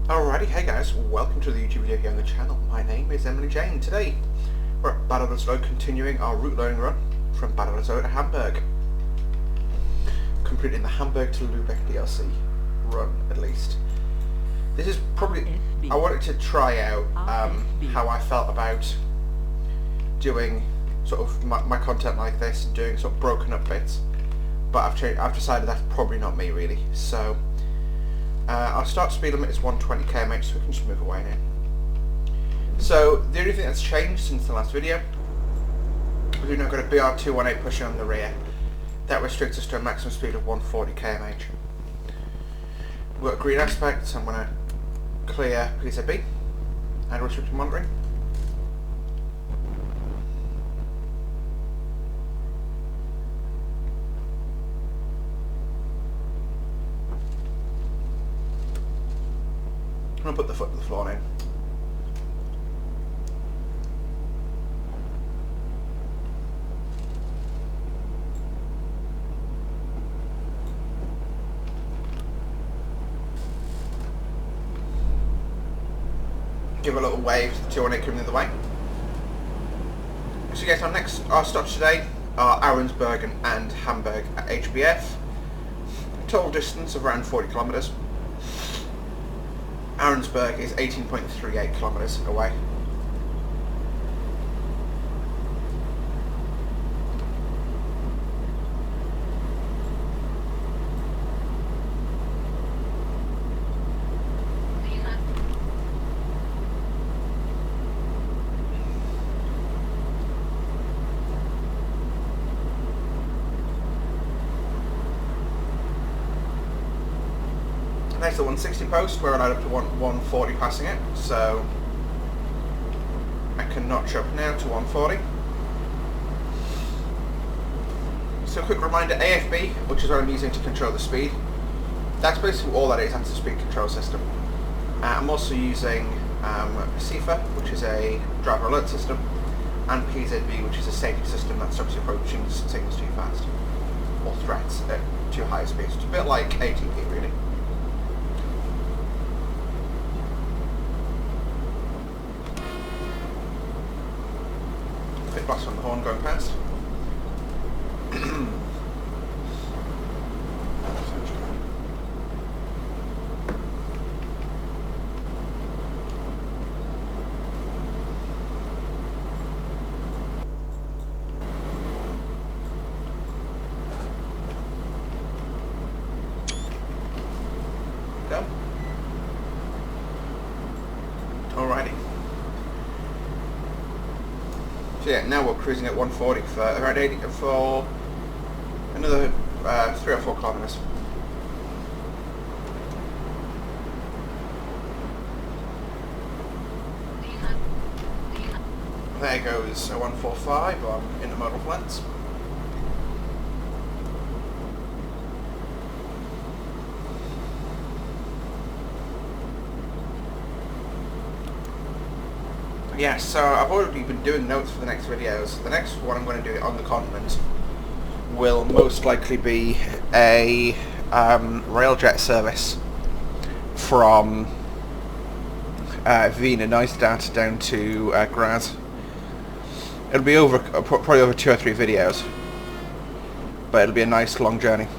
Alrighty, hey guys, welcome to the YouTube video here on the channel. My name is Emily Jane. Today we're at Bad Road, continuing our route learning run from Bad Road to Hamburg. Completing the Hamburg to Lubeck DLC run, at least. This is probably, I wanted to try out how I felt about doing sort of my content like this and doing sort of broken up bits, but I've decided that's probably not me really. So our start speed limit is 120 km, so we can just move away now. So the only thing that's changed since the last video, we've now got a BR218 pushing on the rear. That restricts us to a maximum speed of 140 km/h. We've got green aspect, so I'm going to clear PCB and restricted monitoring. I'm going to put the foot to the floor now. Give a little wave to the 218 coming the other way. So yes, our stops today are Ahrensbergen and Hamburg at HBF. Total distance of around 40 kilometers. Ahrensberg is 18.38 kilometers away. Next to the 160 post, we're allowed up to 140 passing it, so I can notch up now to 140. So a quick reminder, AFB, which is what I'm using to control the speed, that's basically all that is, that's the speed control system. I'm also using CIFA, which is a driver alert system, and PZB, which is a safety system that stops you approaching signals too fast, or threats at too high speeds. It's a bit like ATP really. Blast on the horn going past. Go. Alrighty. So yeah, now we're cruising at 140 for around 80 for another 3 or 4 kilometers. There goes a 145 on intermodal flats. Yeah, so I've already been doing notes for the next videos. The next one I'm going to do on the continent will most likely be a railjet service from Wiener Neustadt down to Graz. It'll be over probably over 2 or 3 videos, but it'll be a nice long journey.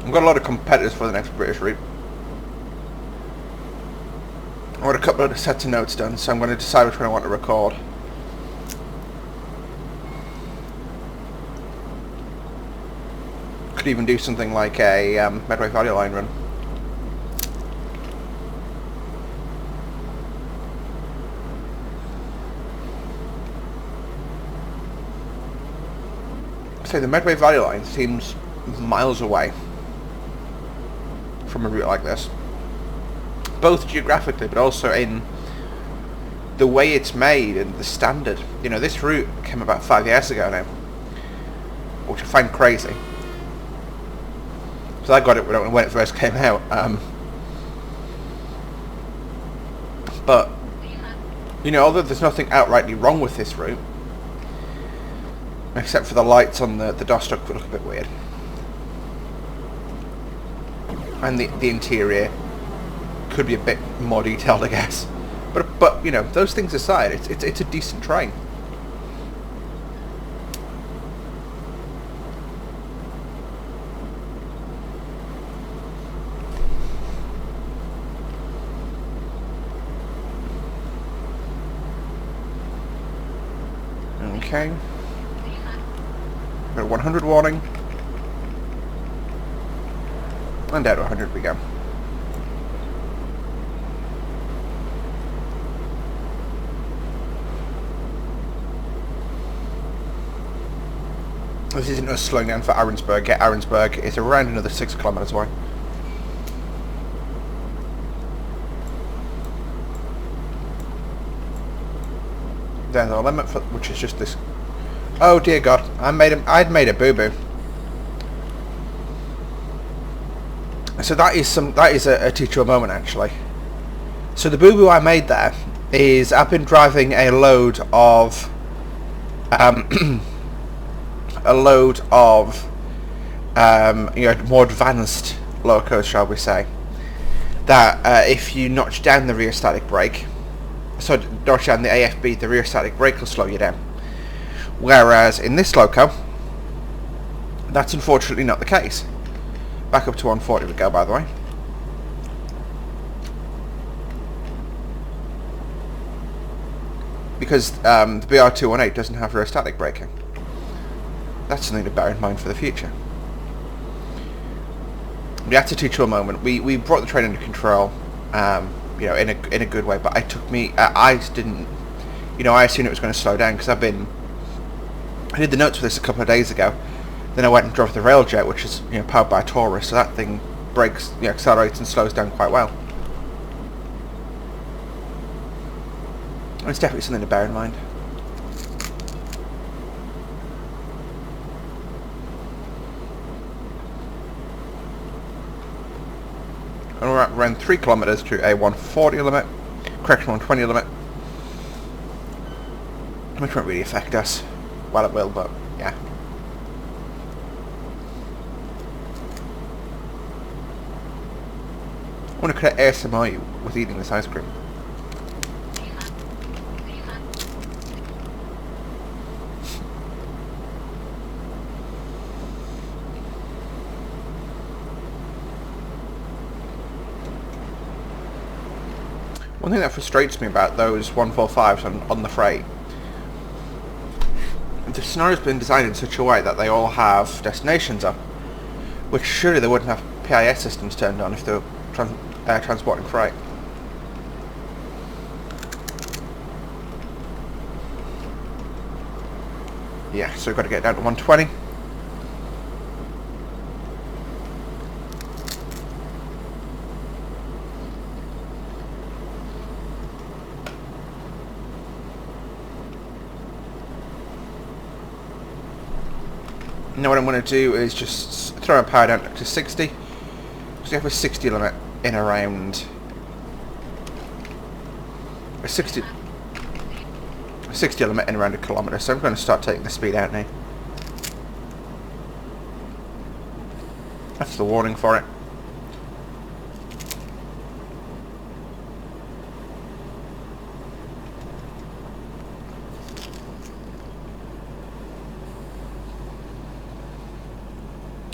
I've got a lot of competitors for the next British route. I want a couple of sets of notes done, so I'm going to decide which one I want to record. Could even do something like a Medway Valley Line run. So the Medway Valley Line seems miles away from a route like this. Both geographically, but also in the way it's made and the standard. You know, this route came about 5 years ago now, which I find crazy. So I got it when it first came out. But, you know, although there's nothing outrightly wrong with this route, except for the lights on the Dostok look a bit weird. and the interior could be a bit more detailed, I guess. But you know, those things aside, it's a decent train. Okay. Got a 100 warning. And down to 100 we go. This isn't us slowing down for Arensburg. Yeah, Arensburg is around another 6 kilometers away. There's our limit, for, which is just this. Oh dear God! I'd made a boo boo. So that is a teachable moment actually. So the boo boo I made there is I've been driving a load of you know, more advanced locos, shall we say, that if you notch down the rear static brake, so notch down the AFB, the rear static brake will slow you down. Whereas in this loco, that's unfortunately not the case. Back up to 140 we go, by the way. Because the BR218 doesn't have rear static braking. That's something to bear in mind for the future. We had to teach you a moment. We brought the train under control, you know, in a good way. But it took me. I didn't, you know, I assumed it was going to slow down because I did the notes for this a couple of days ago. Then I went and drove the Railjet, which is, you know, powered by a Taurus. So that thing brakes, you know, accelerates and slows down quite well. And it's definitely something to bear in mind. And we're at around 3 kilometers to a 140 limit, correction 120 limit, which won't really affect us. Well, it will, but yeah. I want to create ASMR with eating this ice cream. One thing that frustrates me about those 145s on the freight, the scenario's been designed in such a way that they all have destinations up, which surely they wouldn't have PIS systems turned on if they were transporting freight. Yeah, so we've got to get down to 120. Now what I'm going to do is just throw my power down to 60. So we have a 60 limit in around a 60 limit in around a kilometre. So I'm going to start taking the speed out now. That's the warning for it.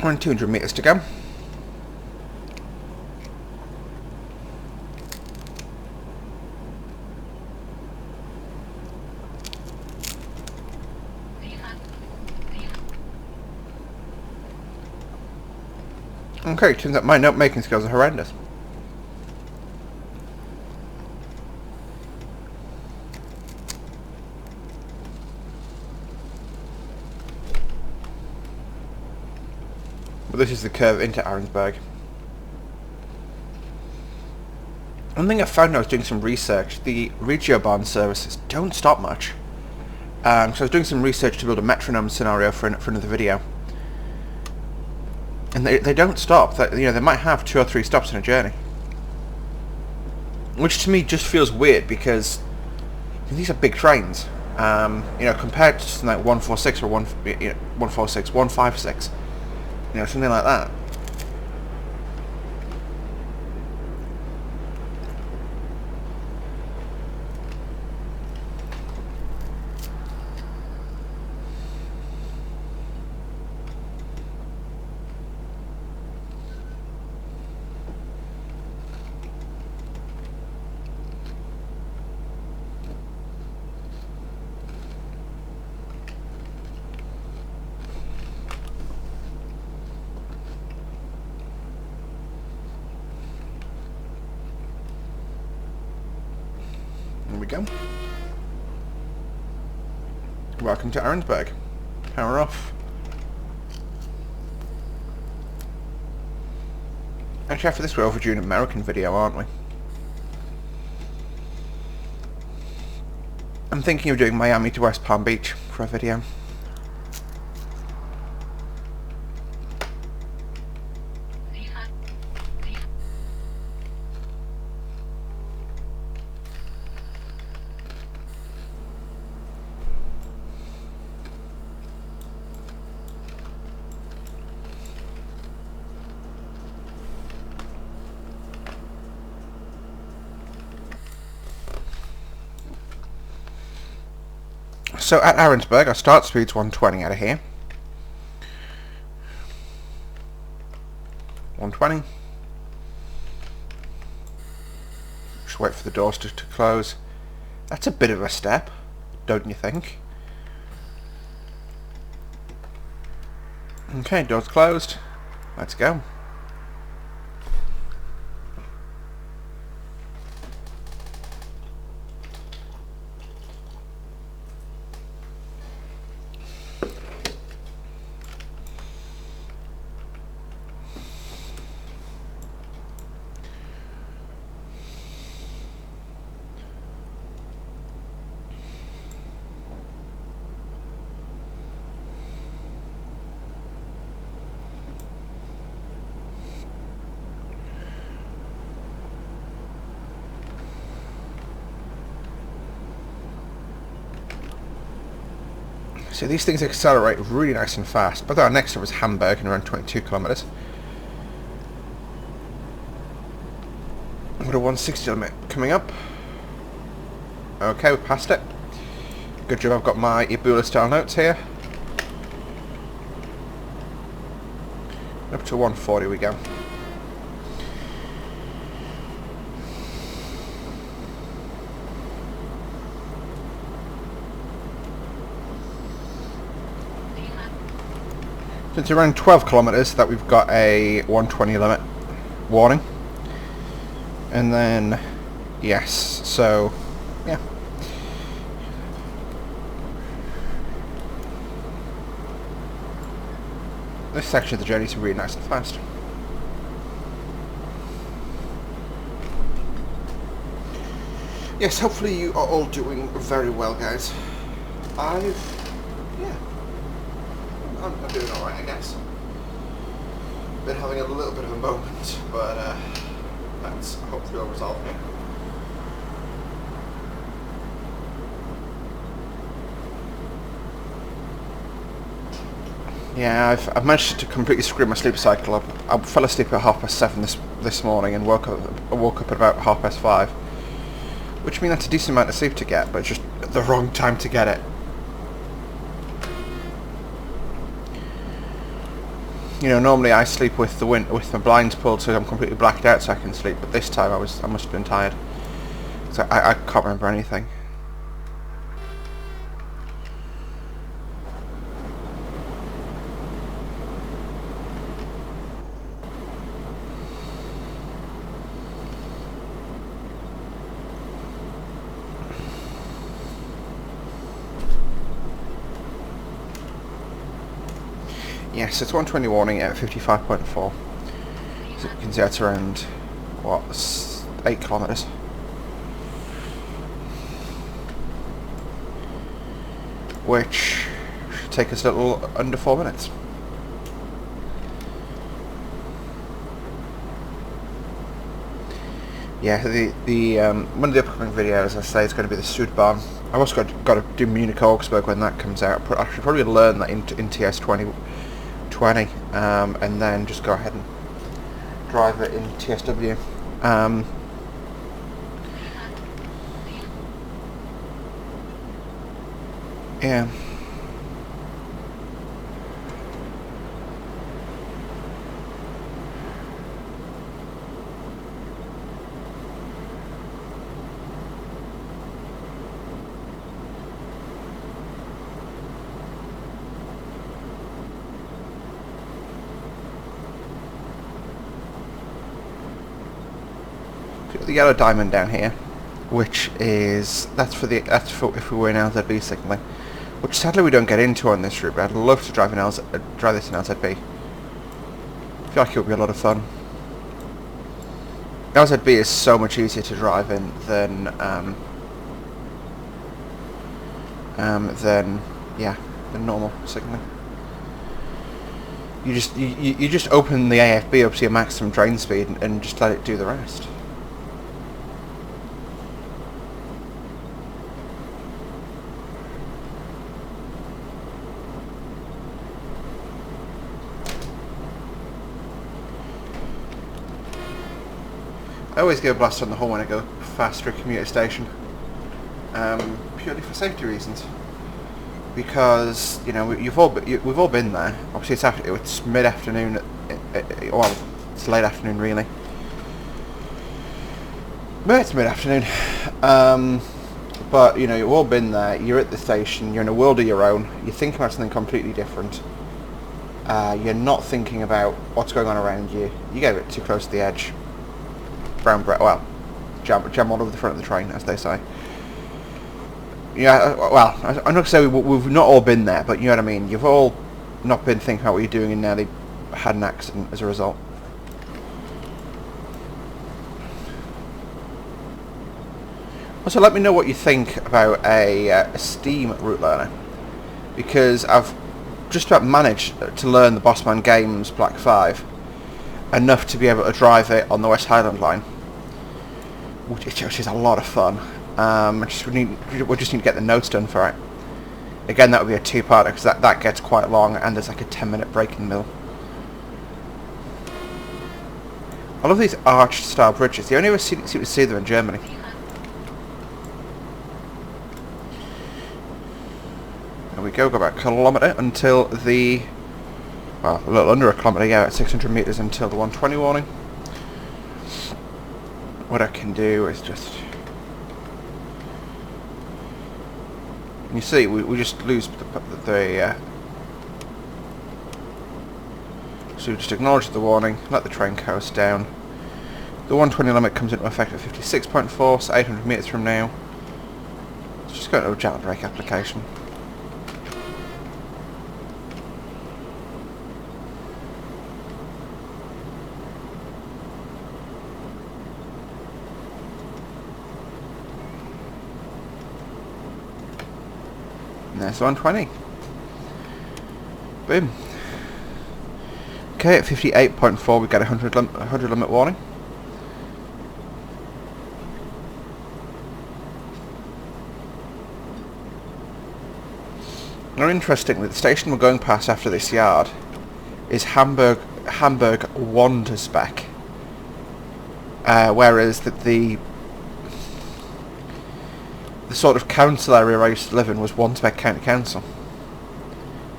Around 200 metres to go. Okay, turns out my note making skills are horrendous. But this is the curve into Arensburg. One thing I found when I was doing some research, the Regiobahn services don't stop much. So I was doing some research to build a metronome scenario for another video. And they don't stop. You know, they might have 2 or 3 stops in a journey. Which to me just feels weird because these are big trains. You know, compared to something like 146 or 146, 156. You know, something like that. go. Welcome to Arensberg. Power off. Actually, after this we're overdue an American video, aren't we? I'm thinking of doing Miami to West Palm Beach for a video. So at Arensberg, our start speed's 120 out of here. 120. Just wait for the doors to close. That's a bit of a step, don't you think? Okay, doors closed. Let's go. So these things accelerate really nice and fast. But our next stop is Hamburg in around 22 kilometers. We've got a 160 limit coming up. Okay, we passed it. Good job, I've got my Ebola style notes here. Up to 140 we go. So it's around 12 kilometers that we've got a 120 limit warning. And then, yes, so, yeah. This section of the journey is really nice and fast. Yes, hopefully you are all doing very well, guys. I'm doing alright, I guess. Been having a little bit of a moment, but that's hopefully all resolved now. Yeah, I've managed to completely screw my sleep cycle up. I fell asleep at 7:30 this morning and woke up at about 5:30, which means that's a decent amount of sleep to get, but it's just the wrong time to get it. You know, normally I sleep with my blinds pulled so I'm completely blacked out so I can sleep, but this time I must have been tired. So I can't remember anything. Yes, it's 120 warning at 55.4. So you can see that's around, what, 8 kilometers. Which should take us a little under 4 minutes. Yeah, one of the upcoming videos, as I say, is going to be the Südbahn. I've also got to do Munich-Augsburg when that comes out. I should probably learn that in TS 2020, and then just go ahead and drive it in TSW. Yeah. The yellow diamond down here, that's for if we were in LZB signalling, which sadly we don't get into on this route. But I'd love to drive this in LZB. I feel like it would be a lot of fun. LZB is so much easier to drive in than normal signalling. You just open the AFB up to your maximum train speed and just let it do the rest. I always give a blast on the horn when I go fast through a commuter station, purely for safety reasons. Because we've all been there. Obviously, it's mid-afternoon. Well, it's late afternoon, really. But it's mid-afternoon. But you've all been there. You're at the station. You're in a world of your own. You're thinking about something completely different. You're not thinking about what's going on around you. You get a bit too close to the edge. Brown bread. Well, jam all over the front of the train, as they say. Yeah, well, I'm not going to say we've not all been there, but you know what I mean. You've all not been thinking about what you're doing and nearly had an accident as a result. Also, let me know what you think about a Steam route learner, because I've just about managed to learn the Bossman Games Black 5 enough to be able to drive it on the West Highland line, which is a lot of fun. We just need to get the notes done for it. Again, that would be a two-parter because that gets quite long, and there's like a 10-minute break in the middle. I love these arched-style bridges. You only ever seem to see them in Germany. There we go about a kilometre until the... Well, a little under a kilometre, yeah, at 600 metres until the 120 warning. What I can do is just... You see, we just lose so we just acknowledge the warning, let the train coast down. The 120 limit comes into effect at 56.4, so 800 metres from now. Let's just go to a jailbreak application. There's 120. Boom. Okay, at 58.4 we get a 100 limit warning. Now, interestingly, the station we're going past after this yard is Hamburg Wandersbach, whereas the sort of council area I used to live in was Wandsbeck County Council,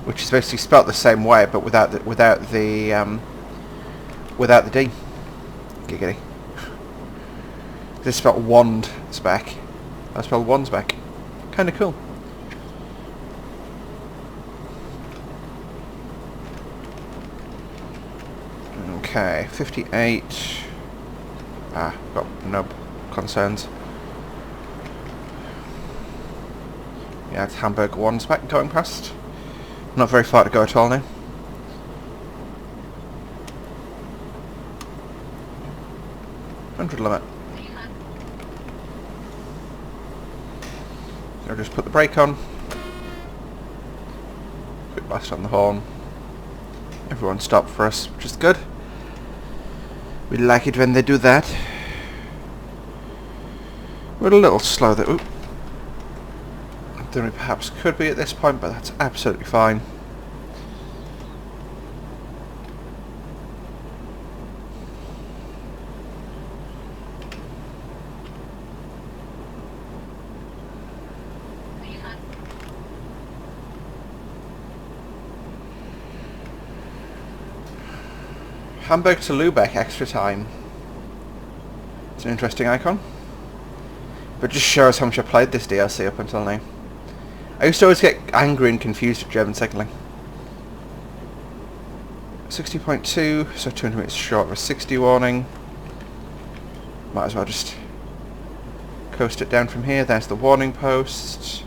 which is basically spelt the same way but without the D. Giggity. This is spelled Wandsbeck. That's spelled Wandsbeck. Kind of cool. Okay, 58. Got no concerns. Yeah, it's Hamburg Wandsbeck going past. Not very far to go at all now. $100 limit. I'll just put the brake on. Quick blast on the horn. Everyone stopped for us, which is good. We like it when they do that. We're a little slow there. Than we perhaps could be at this point, but that's absolutely fine. Hamburg to Lubeck, extra time. It's an interesting icon. But just shows how much I played this DLC up until now. I used to always get angry and confused with German signalling. 60.2, so 200 minutes short of a 60 warning. Might as well just Coast it down from here. There's the warning post.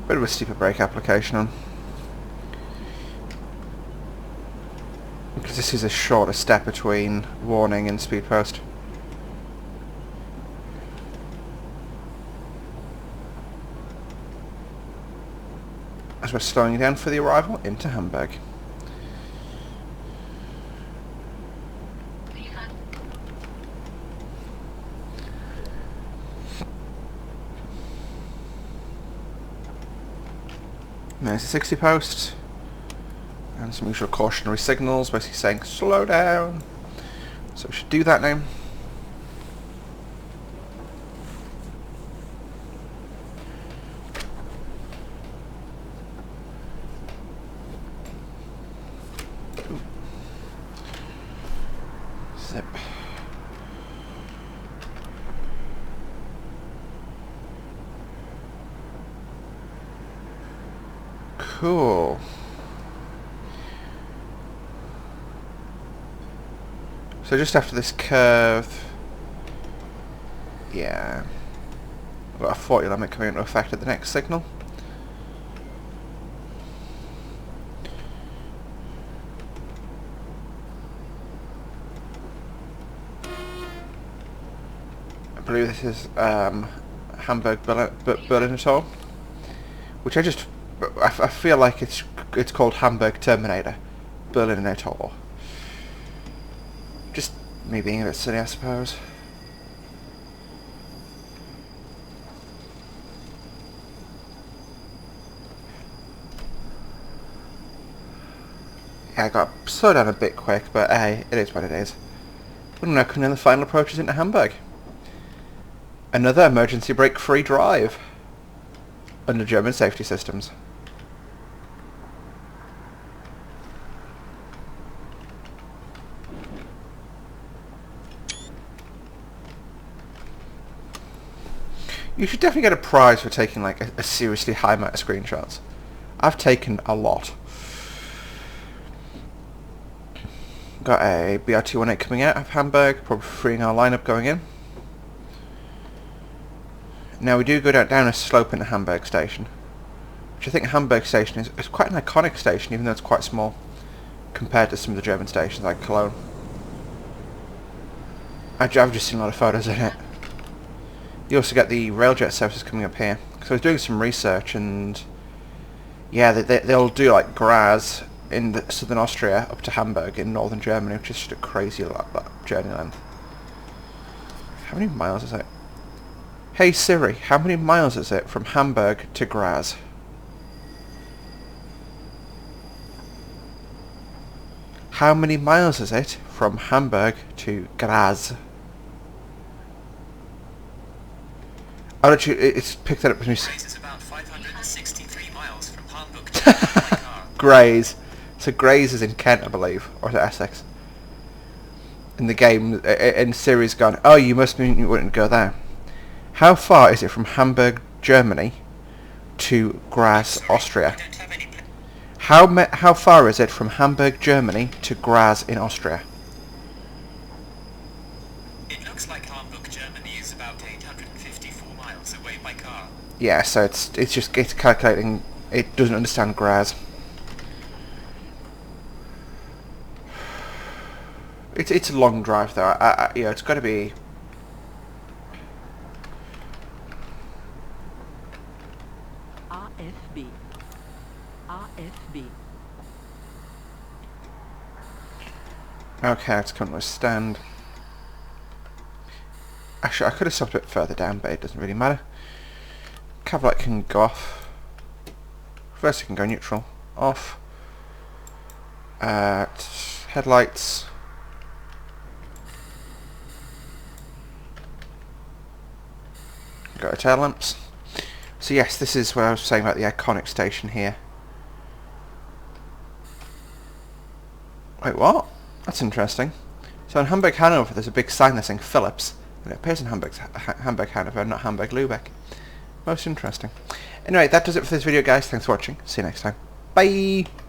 Bit of a steeper brake application on. Because this is a shorter step between warning and speed post. As we're slowing down for the arrival into Hamburg. There's a 60 post. And some usual cautionary signals basically saying slow down. So we should do that now. Ooh. Zip. Cool. So just after this curve, yeah, we've got a 40 limit coming into effect at the next signal. I believe this is Hamburg Berlin Tor, which I feel like it's called Hamburg Terminator Berlin Tor. Just me being a bit silly, I suppose. Yeah, I got slowed down a bit quick, but hey, it is what it is. We're now coming in the final approaches into Hamburg. Another emergency brake-free drive under German safety systems. You should definitely get a prize for taking like a seriously high amount of screenshots. I've taken a lot. Got a BR218 coming out of Hamburg, probably freeing our lineup going in. Now we do go down a slope into Hamburg station, which I think Hamburg station is quite an iconic station, even though it's quite small compared to some of the German stations like Cologne. I've just seen a lot of photos in it. You also get the railjet services coming up here. So I was doing some research, and yeah, they'll do like Graz in southern Austria up to Hamburg in northern Germany, which is just a crazy journey length. How many miles is it? Hey Siri, how many miles is it from Hamburg to Graz? How many miles is it from Hamburg to Graz? Oh, it's picked that up with me. Graze is about 563 miles from Hamburg to by car. Graze. So Graze is in Kent, I believe, or is it Essex? In the game, in Siri's gone, oh, you must mean you wouldn't go there. How far is it from Hamburg, Germany, to Graz, Austria? How far is it from Hamburg, Germany, to Graz in Austria? It looks like Hamburg, Germany is about 854 miles away by car. Yeah, so it's calculating. It doesn't understand Graz. It's a long drive though. Yeah, it's got to be. RFB. Okay, it's coming to a stand. Actually, I could have stopped a bit further down, but it doesn't really matter. Cav can go off. First, it can go neutral. Off. Headlights. Got our tail lamps. So yes, this is what I was saying about the iconic station here. Wait, what? That's interesting. So in Hamburg, Hanover, there's a big sign there saying Philips, But it appears in Hamburg, Hanover, not Hamburg, Lubeck. Most interesting. Anyway, that does it for this video, guys. Thanks for watching. See you next time. Bye!